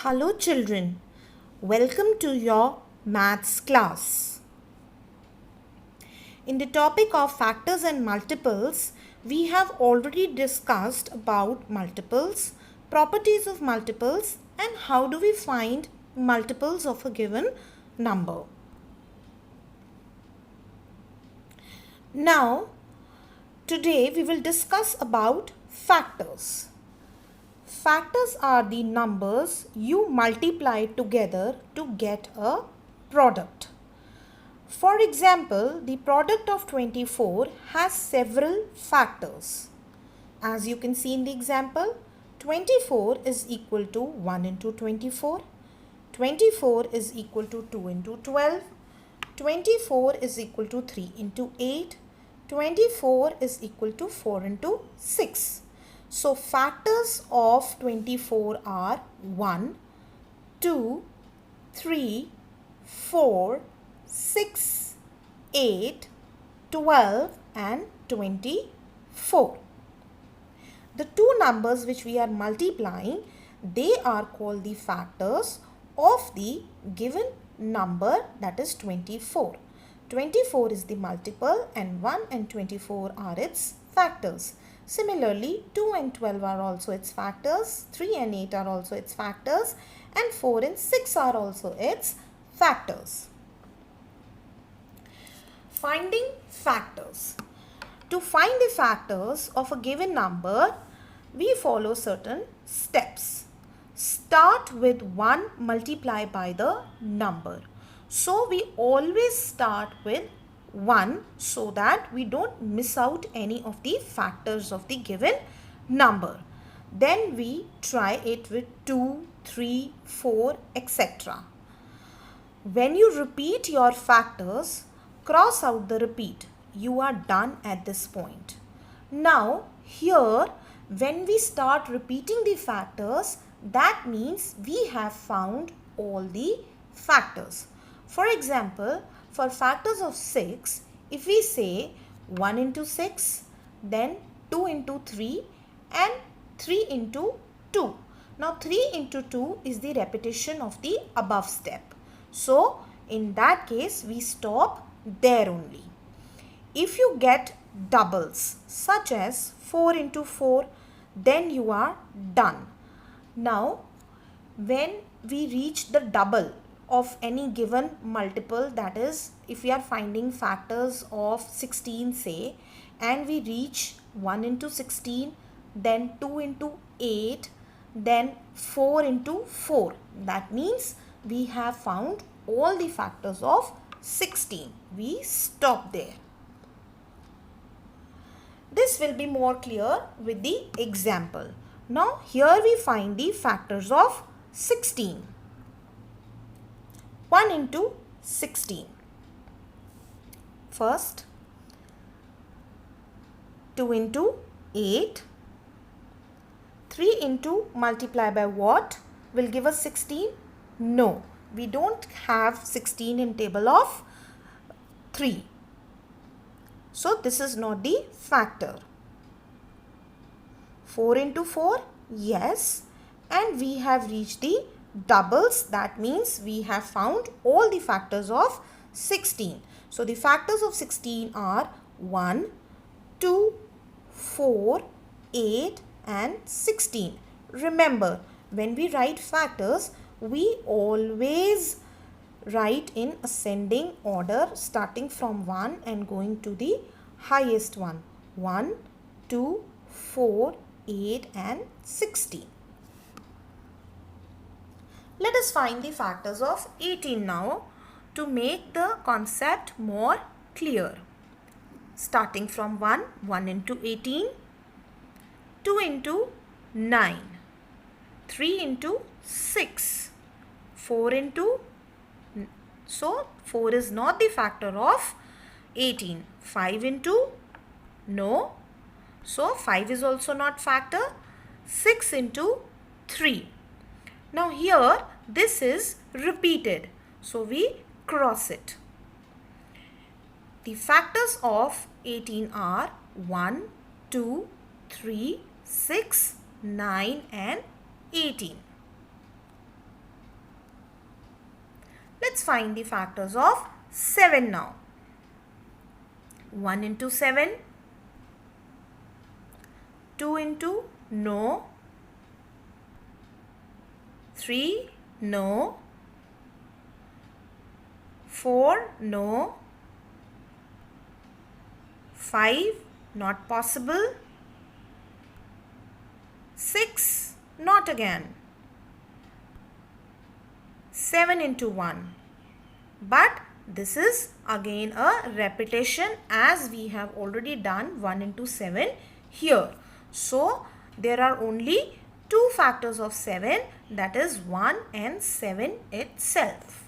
Hello children, welcome to your maths class. In the topic of factors and multiples, we have already discussed about multiples, properties of multiples and how do we find multiples of a given number. Now, today we will discuss about factors. Factors are the numbers you multiply together to get a product. For example, the product of 24 has several factors. As you can see in the example, 24 is equal to 1 into 24, 24 is equal to 2 into 12, 24 is equal to 3 into 8, 24 is equal to 4 into 6. So factors of 24 are 1, 2, 3, 4, 6, 8, 12 and 24. The two numbers which we are multiplying, they are called the factors of the given number, that is 24. 24 is the multiple and 1 and 24 are its factors. Similarly, 2 and 12 are also its factors, 3 and 8 are also its factors and 4 and 6 are also its factors. Finding factors. To find the factors of a given number, we follow certain steps. Start with 1 multiplied by the number. So we always start with 1 so that we don't miss out any of the factors of the given number. Then we try it with 2, 3, 4, etc. When you repeat your factors, cross out the repeat. You are done at this point. Now here, when we start repeating the factors, that means we have found all the factors. For example, for factors of 6, if we say 1 into 6, then 2 into 3 and 3 into 2. Now 3 into 2 is the repetition of the above step. So in that case, we stop there only. If you get doubles such as 4 into 4, then you are done. Now, when we reach the double of any given multiple, that is, if we are finding factors of 16 say, and we reach 1 into 16, then 2 into 8, then 4 into 4. That means we have found all the factors of 16. We stop there. This will be more clear with the example. Now here we find the factors of 16. 1 into 16. First, 2 into 8. 3 into multiply by what will give us 16? No, we don't have 16 in table of 3. So this is not the factor. 4 into 4, yes, and we have reached the doubles. That means we have found all the factors of 16. So the factors of 16 are 1, 2, 4, 8 and 16. Remember, when we write factors, we always write in ascending order, starting from 1 and going to the highest one. 1, 2, 4, 8 and 16. Let us find the factors of 18 now to make the concept more clear. Starting from 1, 1 into 18, 2 into 9, 3 into 6, 4 into, so 4 is not the factor of 18. 5 into, no, so 5 is also not factor. 6 into 3. Now here this is repeated, so we cross it. The factors of 18 are 1, 2, 3, 6, 9 and 18. let's find the factors of 7 now. 1 into 7, 2 into no, 3 no, 4 no, 5 not possible, 6 not again, 7 into 1. But this is again a repetition as we have already done 1 into 7 here. So there are only two factors of 7, that is 1 and 7 itself.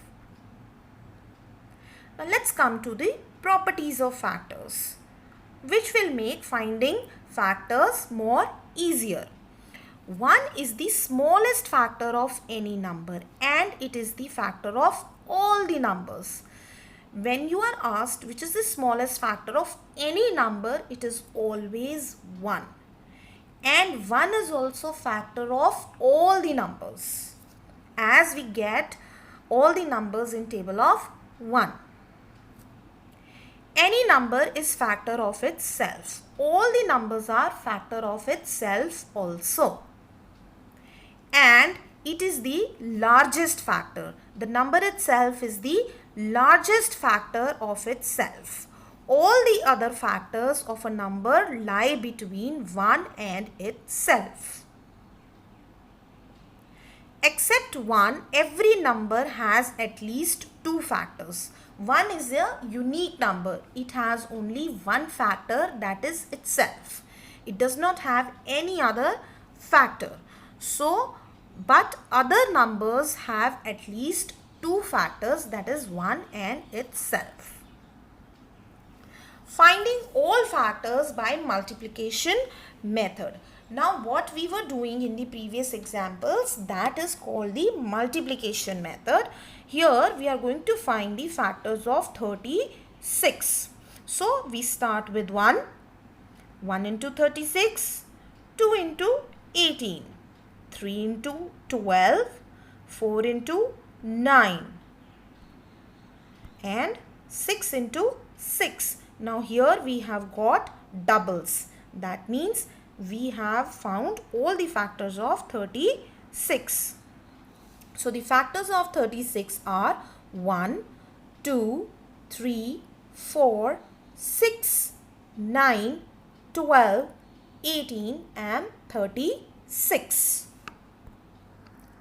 Now let's come to the properties of factors, which will make finding factors more easier. 1 is the smallest factor of any number and it is the factor of all the numbers. When you are asked which is the smallest factor of any number, it is always 1. And 1 is also factor of all the numbers, as we get all the numbers in table of 1. Any number is factor of itself. All the numbers are factor of itself also. And it is the largest factor. The number itself is the largest factor of itself. All the other factors of a number lie between 1 and itself. Except 1, every number has at least 2 factors. 1 is a unique number. It has only one factor, that is itself. It does not have any other factor. So, but other numbers have at least 2 factors, that is 1 and itself. Finding all factors by multiplication method. Now what we were doing in the previous examples, that is called the multiplication method. Here we are going to find the factors of 36. So we start with 1. 1 into 36, 2 into 18, 3 into 12, 4 into 9 and 6 into 6. Now here we have got doubles. That means we have found all the factors of 36. So the factors of 36 are 1, 2, 3, 4, 6, 9, 12, 18 and 36.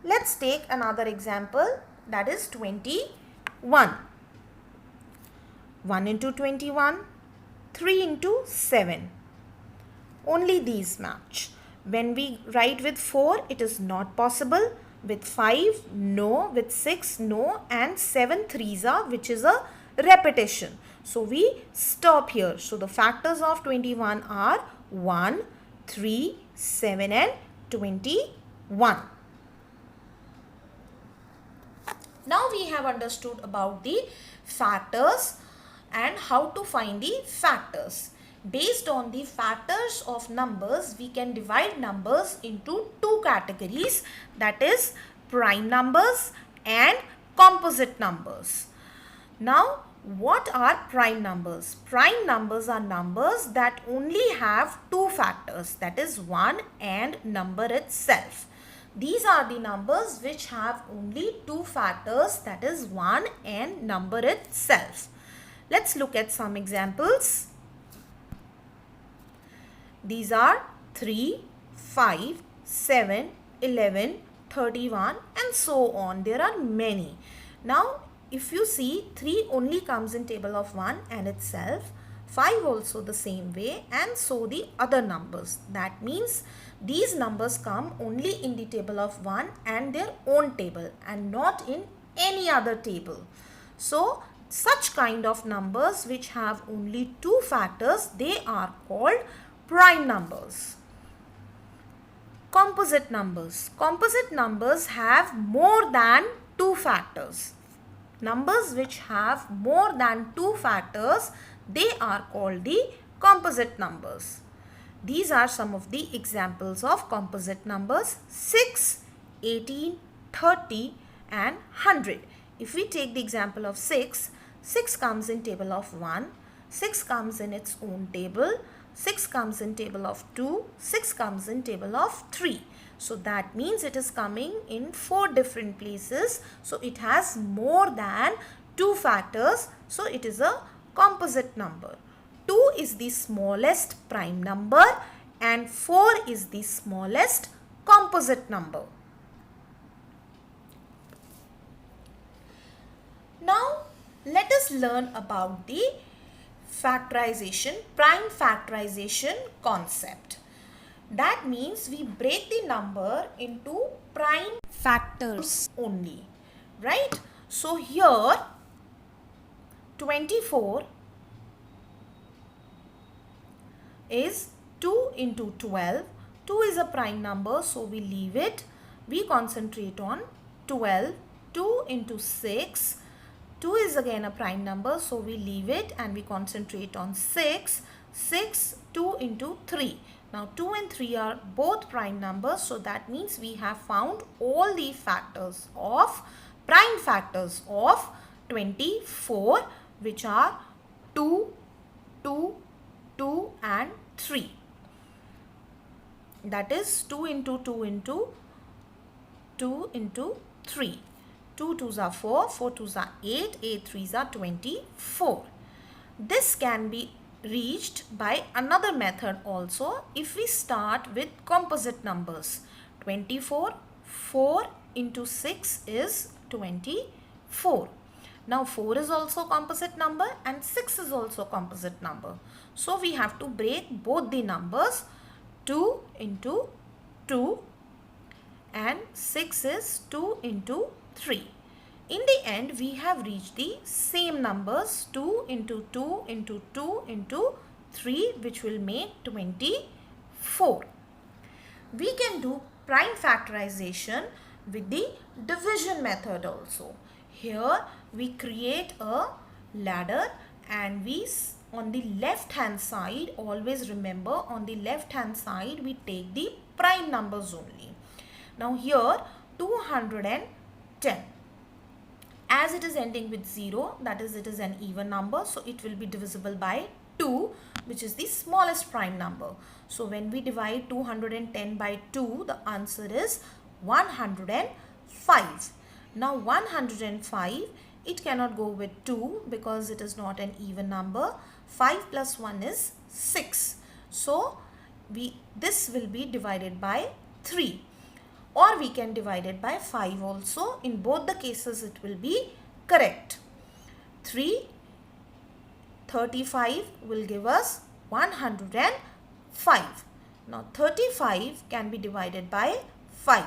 Let's take another example, that is 21. 1 into 21, 3 into 7. Only these match. When we write with 4, it is not possible. With 5, no. With 6, no. And 7 threes are, which is a repetition. So we stop here. So the factors of 21 are 1, 3, 7 and 21. Now we have understood about the factors and how to find the factors. Based on the factors of numbers, we can divide numbers into two categories, that is prime numbers and composite numbers. Now, what are prime numbers? Prime numbers are numbers that only have two factors, that is 1 and number itself. These are the numbers which have only two factors, that is 1 and number itself. Let's look at some examples. These are 3, 5, 7, 11, 31 and so on. There are many. Now, if you see, 3 only comes in table of 1 and itself. 5 also the same way and so the other numbers. That means these numbers come only in the table of 1 and their own table and not in any other table. So, such kind of numbers which have only two factors, they are called prime numbers. Composite numbers. Composite numbers have more than two factors. Numbers which have more than two factors, they are called the composite numbers. These are some of the examples of composite numbers: 6, 18, 30 and 100. if we take the example of 6, 6 comes in table of 1, 6 comes in its own table, 6 comes in table of 2, 6 comes in table of 3. So that means it is coming in 4 different places. So it has more than 2 factors. So it is a composite number. 2 is the smallest prime number and 4 is the smallest composite number. Now let us learn about the factorization, prime factorization concept. That means we break the number into prime factors only, right? So here 24 is 2 into 12. 2 is a prime number, so we leave it. We concentrate on 12. 2 into 6. 2 is again a prime number, so we leave it and we concentrate on 6. 6, 2 into 3. Now 2 and 3 are both prime numbers, so that means we have found all the factors of prime factors of 24, which are 2, 2, 2 and 3. That is 2 into 2 into 2 into 3. 2 2s are 4, 4 2s are 8, 8 3s are 24. This can be reached by another method also if we start with composite numbers. 24, 4 into 6 is 24. Now 4 is also composite number and 6 is also composite number. So we have to break both the numbers. 2 into 2 and 6 is 2 into 3. In the end, we have reached the same numbers, 2 into 2 into 2 into 3, which will make 24. We can do prime factorization with the division method also. Here we create a ladder and we on the left hand side, always remember on the left hand side we take the prime numbers only. Now here 210. As it is ending with 0, that is, it is an even number, so it will be divisible by 2, which is the smallest prime number. So when we divide 210 by 2, the answer is 105. Now 105, it cannot go with 2 because it is not an even number. 5 plus 1 is 6. So this will be divided by 3. Or we can divide it by 5 also. In both the cases it will be correct. 35 will give us 105. Now 35 can be divided by 5.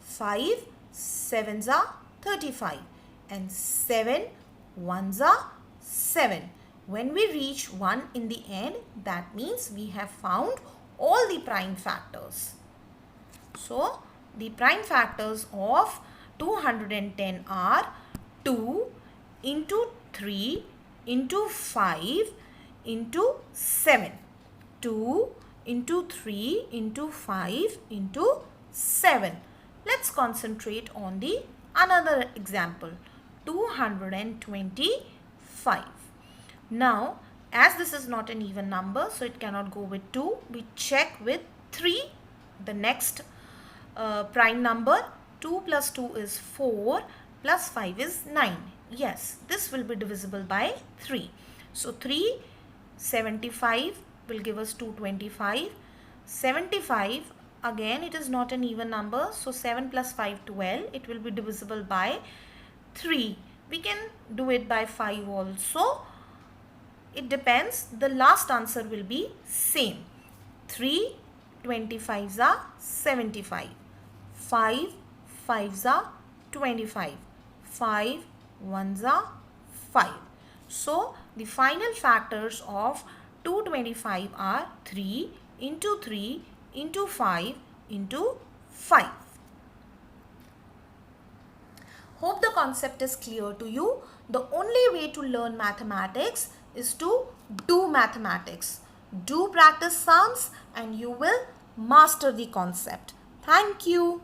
5 sevens are 35 and 7 ones are 7. When we reach 1 in the end, that means we have found all the prime factors. So the prime factors of 210 are 2 into 3 into 5 into 7. 2 into 3 into 5 into 7. Let's concentrate on the another example. 225. Now, as this is not an even number, so it cannot go with 2. We check with 3, the next prime number. 2 plus 2 is 4 plus 5 is 9. Yes, this will be divisible by 3. So 375 will give us 225. 75, again it is not an even number, so 7 plus 5 12. It will be divisible by 3. We can do it by 5 also. It depends. The last answer will be same. 3 25s are 75. 5 5s are 25. 5 1s are 5. So the final factors of 225 are 3 into 3 into 5 into 5. Hope the concept is clear to you. The only way to learn mathematics is to do mathematics. Do practice sums and you will master the concept. Thank you.